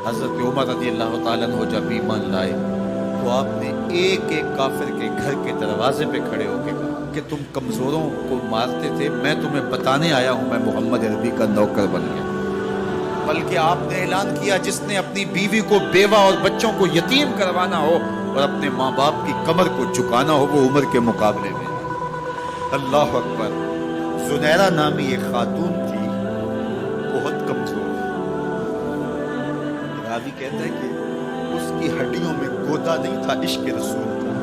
حضرت عمر رضی اللہ تعالیٰ عنہ جب ایمان لائے تو آپ نے ایک ایک کافر کے گھر کے دروازے پہ کھڑے ہو کے کہا کہ تم کمزوروں کو مارتے تھے، میں تمہیں بتانے آیا ہوں میں محمد عربی کا نوکر بن گیا۔ بلکہ آپ نے اعلان کیا جس نے اپنی بیوی کو بیوہ اور بچوں کو یتیم کروانا ہو اور اپنے ماں باپ کی کمر کو جھکانا ہو وہ عمر کے مقابلے میں۔ اللہ اکبر۔ زنیرہ نامی ایک خاتون تھی، بہت کمزور، راوی کہتا ہے کہ اس کی ہڈیوں میں گودا نہیں تھا، عشق رسول تھا،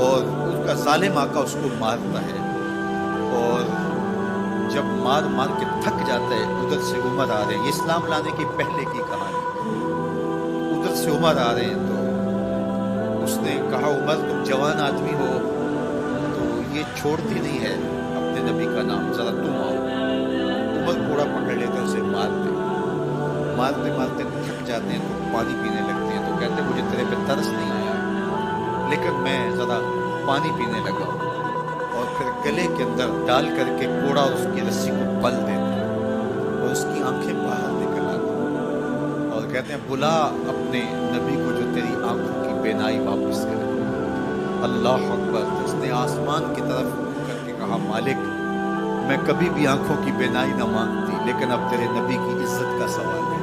اور اس کا ظالم آقا اس کو مارتا ہے، اور جب مار مار کے تھک جاتا ہے ادھر سے عمر آ رہے ہیں، یہ اسلام لانے کی پہلے کی کہانی، ادھر سے عمر آ رہے ہیں تو اس نے کہا عمر تم جوان آدمی ہو تو یہ چھوڑتی نہیں ہے اپنے نبی کا نام، ذرا تم آؤ۔ عمر کوڑا پکڑ لیتے اسے مارتے مارتے تھک جاتے ہیں تو پانی پینے لگتے ہیں، تو کہتے ہیں مجھے تیرے پہ ترس نہیں آیا لیکن میں ذرا پانی پینے لگا، اور پھر گلے کے اندر ڈال کر کے کوڑا اور اس کی رسی کو پل دیتے اور اس کی آنکھیں باہر نکل آتی اور کہتے ہیں بلا اپنے نبی کو جو تیری آنکھوں کی بینائی واپس کرے۔ اللہ اکبر۔ اس نے آسمان کی طرف منہ کر کے کہا مالک میں کبھی بھی آنکھوں کی بینائی نہ مانگتی لیکن اب تیرے نبی کی عزت کا سوال ہے۔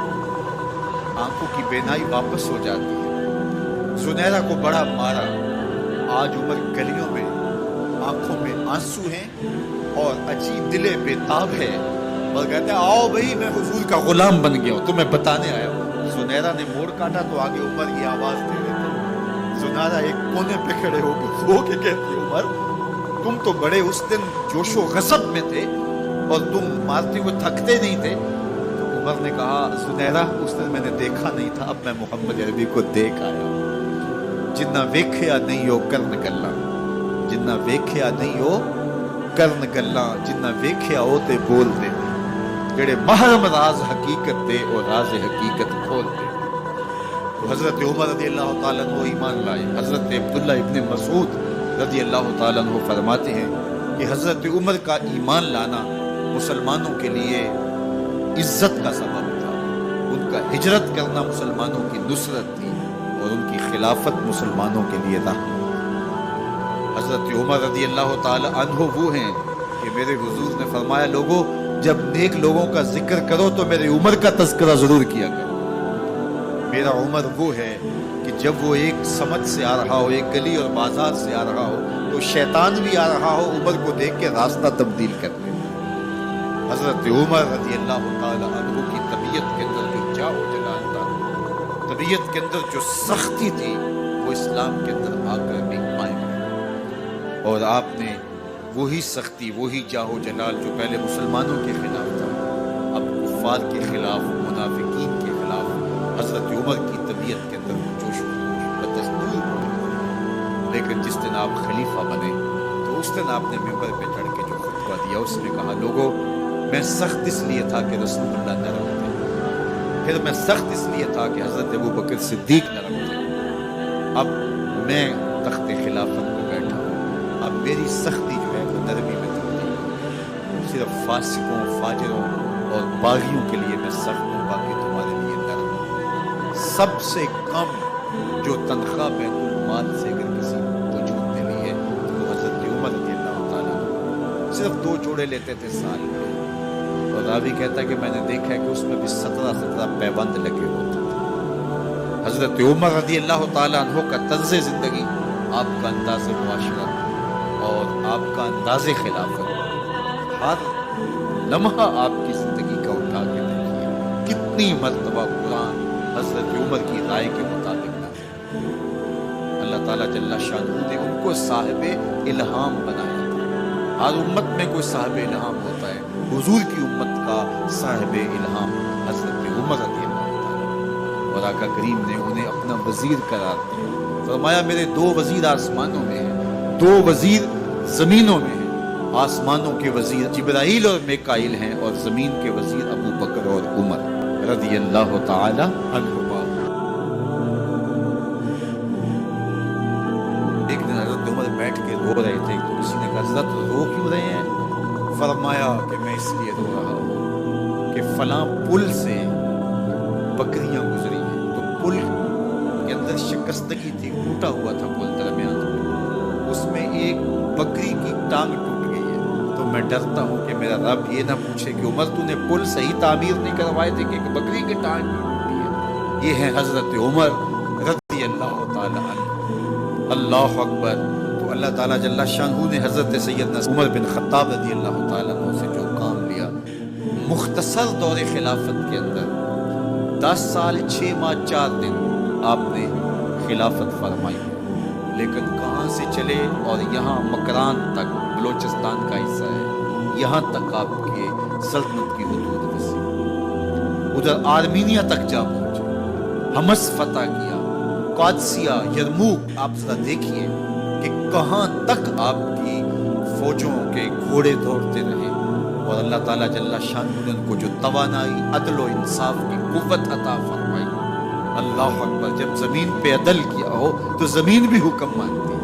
آنکھوں کی بینائی واپس ہو جاتی ہے۔ زنیرہ کو بڑا مارا، آج عمر گلیوں میں آنکھوں میں آنسو ہیں اور عجیب دلے بے تاب ہے، اور کہتے ہیں آؤ بھئی میں حضور کا غلام بن گیا ہوں، تمہیں بتانے آیا ہوں۔ زنیرہ نے موڑ کاٹا تو آگے عمر یہ آواز دے رہے تھے۔ زنیرہ ایک کونے پہ کھڑے ہو کے رو کے کہتی عمر تم تو بڑے اس دن جوش و غضب میں تھے اور تم مارتے ہوئے تھکتے نہیں تھے۔ تو عمر نے کہا زنیرہ اس دن میں نے دیکھا نہیں تھا، اب میں محمد عربی کو دیکھ آیا ہوں۔ جنہ ویکھیا نہیں ہو کرن گلا، جنہ ویکھیا نہیں ہو کرن گلا، جنہ ویکھیا ہو تے بول دے، جڑے محرم راز حقیقت دے اور راز حقیقت کھول دے۔ تو حضرت عمر رضی اللہ تعالیٰ عنہ ایمان لائے۔ حضرت عبداللہ ابن مسعود رضی اللہ تعالیٰ عنہ فرماتے ہیں کہ حضرت عمر کا ایمان لانا مسلمانوں کے لیے عزت کا سبب تھا، ان کا ہجرت کرنا مسلمانوں کی نصرت تھی اور ان کی خلافت مسلمانوں کے لیے رحمت۔ حضرت عمر رضی اللہ تعالی عنہ وہ ہیں کہ میرے حضور نے فرمایا لوگوں جب نیک لوگوں کا ذکر کرو تو میرے عمر کا تذکرہ ضرور کیا کرو۔ میرا عمر وہ ہے کہ جب وہ ایک سمت سے آ رہا ہو، ایک گلی اور بازار سے آ رہا ہو تو شیطان بھی آ رہا ہو عمر کو دیکھ کے راستہ تبدیل کر دے۔ حضرت عمر رضی اللہ تعالی عنہ کی طبیعت کے اندر جو جاؤ جلال تھا، طبیعت کے اندر جو سختی تھی وہ اسلام کے اندر آ کر بھی قائم ہے، اور آپ نے وہی سختی وہی جاہو جلال جو پہلے مسلمانوں کے خلاف تھا اب کفار کے خلاف منافقین کے خلاف حضرت عمر کی طبیعت کے اندر جوش و خروش بدستور ہو۔ لیکن جس دن آپ خلیفہ بنے تو اس دن آپ نے ممبر پہ چڑھ کے جو خطبہ دیا اس میں کہا لوگوں میں سخت اس لیے تھا کہ رسول اللہ نرم تھے، پھر میں سخت اس لیے تھا کہ حضرت ابو بکر صدیق نرم تھے، اب میں تخت خلافت پہ بیٹھا ہوں، اب میری سختی جو ہے وہ نرمی میں تبدیل ہے، صرف فاسقوں فاجروں اور باغیوں کے لیے میں سخت ہوں، باقی تمہارے لیے نرم ہوں۔ سب سے کم جو تنخواہ بیت المال سے اگر کسی وجود نے لی ہے تو حضرت عمر رضی اللہ تعالیٰ صرف 2 جوڑے لیتے تھے سال میں، اور راوی کہتا ہے کہ میں نے دیکھا ہے کہ اس میں بھی 17 پیبند لگے ہوتے تھے۔ حضرت عمر رضی اللہ تعالیٰ عنہ کا طرز زندگی، آپ کا انداز معاشرت اور آپ کا انداز خلافت، ہر لمحہ آپ کی زندگی کا اٹھا کے دیکھیے کتنی مرتبہ قرآن حضرت عمر کی رائے کے مطابق نازل۔ اللہ تعالیٰ جل شانہ نے ان کو صاحب الہام بنایا تھا۔ ہر امت میں کوئی صاحب الہام ہوتا ہے، حضور کی امت کا صاحب الہام حضرت عمر رضی اللہ تعالیٰ، اور آقا کریم نے انہیں اپنا وزیر قرار دیا۔ فرمایا میرے 2 وزیر آسمانوں میں ہیں، 2 وزیر زمینوں میں ہیں۔ آسمانوں کے وزیر جبرائیل اور میکائیل ہیں اور زمین کے وزیر ابو بکر اور عمر رضی اللہ تعالی عنہما۔ ایک دن حضرت عمر بیٹھ کے رو رہے تھے تو کسی نے کہا حضرت رو کیوں رہے ہیں؟ فرمایا کہ میں اس لیے رو رہا ہوں کہ فلاں پل سے شکستگی تھی, ٹوٹا ہوا تھا پل درمیان میں, اس میں ایک بکری کی ٹانگ ٹوٹ گئی ہے. تو میں ڈرتا ہوں کہ میرا رب یہ نہ پوچھے کہ عمر تو نے پل صحیح تعمیر نہیں کروائے تھے کہ ایک بکری کی ٹانگ ٹوٹی ہے. یہ ہے حضرت عمر رضی اللہ تعالی عنہ. اللہ اکبر. تو اللہ تعالیٰ جل شانہ نے حضرت سیدنا عمر بن خطاب رضی اللہ تعالیٰ عنہ سے جو کام لیا, مختصر دور خلافت کے اندر 10 سال 6 ماہ 4 دن آپ نے خلافت فرمائی, لیکن کہاں سے چلے اور یہاں مکران تک, بلوچستان کا حصہ ہے, یہاں تک آپ کے سلطنت کی حدود وسیع. ادھر آرمینیا تک جا پہنچے, حمص فتح کیا, قادسیہ, یرموک. آپ ذرا دیکھیے کہ کہاں تک آپ کی فوجوں کے گھوڑے دوڑتے رہے, اور اللہ تعالیٰ جل شانہ نے ان کو جو توانائی, عدل و انصاف کی قوت عطا فرمائی. اللہ اکبر. جب زمین پہ عدل کیا ہو تو زمین بھی حکم مانتی ہے,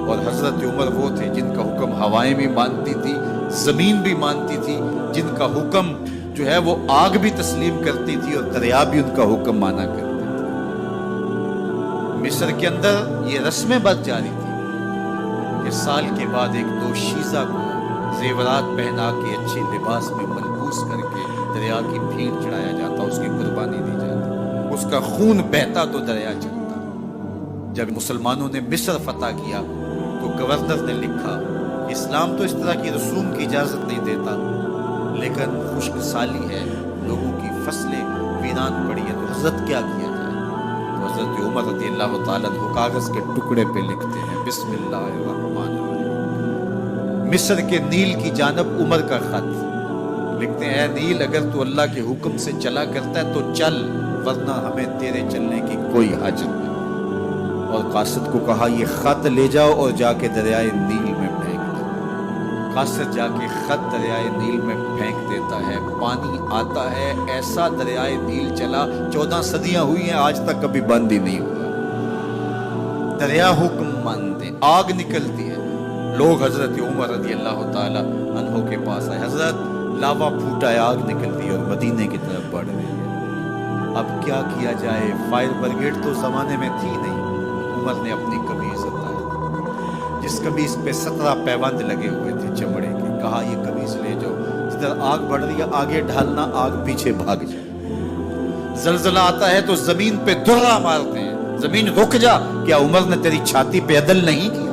اور حضرت عمر وہ تھے جن کا حکم ہوائیں بھی مانتی تھی, زمین بھی مانتی تھی, جن کا حکم جو ہے وہ آگ بھی تسلیم کرتی تھی اور دریا بھی ان کا حکم مانا کرتی تھی. مصر کے اندر یہ رسمیں بد جاری تھی کہ سال کے بعد ایک دوشیزہ کو زیورات پہنا کے اچھے لباس میں ملبوس کر کے دریا کی بھیڑ چڑھایا جاتا, اس کی قربانی دی جاتی, اس کا خون بہتا تو دریا چلتا. جب مسلمانوں نے مصر فتح کیا تو گورنر نے لکھا کہ اسلام تو اس طرح کی رسوم کی اجازت نہیں دیتا, لیکن خشک سالی ہے, لوگوں کی فصلیں ویران پڑی ہیں, تو حضرت کیا کیا جائے. تو حضرت عمر رضی اللہ تعالیٰ عنہ کاغذ کے ٹکڑے پہ لکھتے ہیں بسم اللہ الرحمن الرحیم. مصر کے نیل کی جانب عمر کا خط لکھتے ہیں, اے نیل اگر تو اللہ کے حکم سے چلا کرتا ہے تو چل, ورنہ ہمیں تیرے چلنے کی کوئی حاجت نہیں. اور قاصد کو کہا یہ خط لے جاؤ اور جا کے دریائے نیل میں پھینک دو. قاصد جا کے خط دریائے نیل میں پھینک دیتا ہے, پانی آتا ہے, ایسا دریائے نیل چلا 14 صدیاں ہوئی ہیں آج تک کبھی بند ہی نہیں ہوا. دریا حکم مانتے, آگ نکلتی ہے. لوگ حضرت عمر رضی اللہ تعالی عنہ کے پاس آئے, حضرت لاوا پھوٹا ہے, آگ نکل رہی ہے اور مدینے کی طرف بڑھ رہی ہے, اب کیا کیا جائے. فائر بریگیڈ تو زمانے میں تھی نہیں. عمر نے اپنی قمیض اتاری, جس قمیض پہ 17 پیوند لگے ہوئے تھے چمڑے کے, کہا یہ قمیض لے جاؤ, جدھر آگ بڑھ رہی ہے آگے ڈھالنا, آگ پیچھے بھاگ جائے. زلزلہ آتا ہے تو زمین پہ درہ مارتے ہیں, زمین رک جا, کیا عمر نے تیری چھاتی پہ عدل نہیں کیا.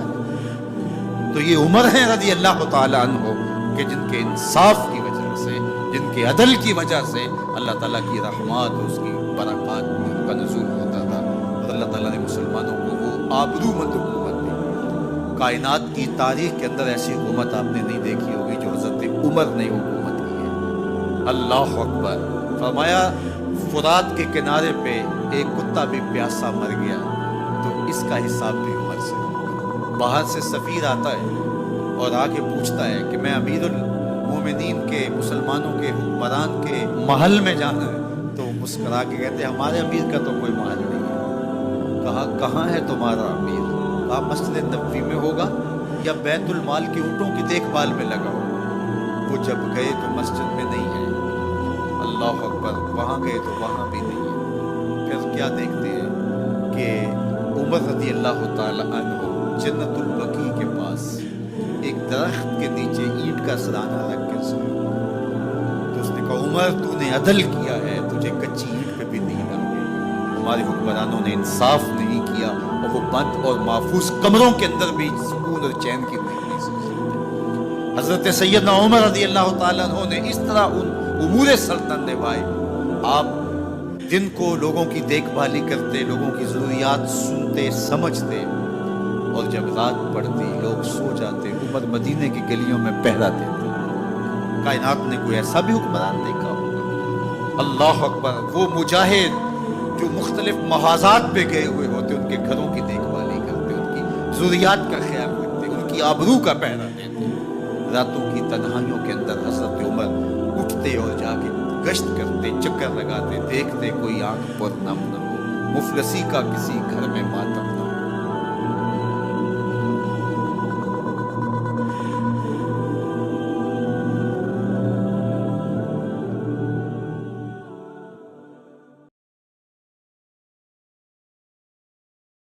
تو یہ عمر ہیں رضی اللہ تعالی عنہ کہ جن کے انصاف کی وجہ سے, جن کے عدل کی وجہ سے اللہ تعالیٰ کی رحمات, اس کی برکات کا نزول ہوتا تھا, اور اللہ تعالیٰ نے مسلمانوں کو وہ آبرو مند حکومت دی. کائنات کی تاریخ کے اندر ایسی حکومت آپ نے نہیں دیکھی ہوگی جو حضرت عمر نے حکومت کی ہے. اللہ اکبر. فرمایا فرات کے کنارے پہ ایک کتا بھی پیاسا مر گیا تو اس کا حساب بھی عمر سے. باہر سے سفیر آتا ہے اور آ کے پوچھتا ہے کہ میں امیر المومنین کے, مسلمانوں کے حکمران کے محل میں جانا ہے, تو مسکرا کے کہتے ہیں ہمارے امیر کا تو کوئی محل نہیں ہے. کہا کہاں ہے تمہارا امیر؟ کہا مسجد نبوی میں ہوگا یا بیت المال کی اونٹوں کی دیکھ بھال میں لگا ہوگا. وہ جب گئے تو مسجد میں نہیں ہے. اللہ اکبر. وہاں گئے تو وہاں بھی نہیں ہے. پھر کیا دیکھتے ہیں کہ عمر رضی اللہ تعالی عنہ جنت البقیع کے پاس ایک درخت کے نیچے اینٹ کا سرانہ رکھ کے سوئے. تو اس نے کہا عمر تو نے عدل کیا ہے, تجھے کچی اینٹ پہ بھی نیند آ گئی. ہمارے حکمرانوں نے انصاف نہیں کیا اور وہ بند اور محفوظ کمروں کے اندر بھی سکون اور چین کی نیند نہیں سو سکتے. حضرت سیدنا عمر رضی اللہ تعالیٰ عنہ نے اس طرح ان امور سلطنت نبھائے. آپ دن کو لوگوں کی دیکھ بھالی کرتے, لوگوں کی ضروریات سنتے سمجھتے, اور جب رات پڑتی لوگ سو جاتے, عمر مدینے کی گلیوں میں پہرا دیتے. کائنات نے کوئی ایسا بھی حکمران دیکھا ہوگا. اللہ اکبر. وہ مجاہد جو مختلف محاذات پہ گئے ہوئے ہوتے, ان کے گھروں کی دیکھ بھالی کرتے, ان کی ضروریات کا خیال رکھتے, ان کی آبرو کا پہرا دیتے. راتوں کی تنہائیوں کے اندر حضرت عمر اٹھتے اور جا کے گشت کرتے, چکر لگاتے, دیکھتے کوئی آنکھ پر نم نہ ہو, مفلسی کا کسی گھر میں ماتم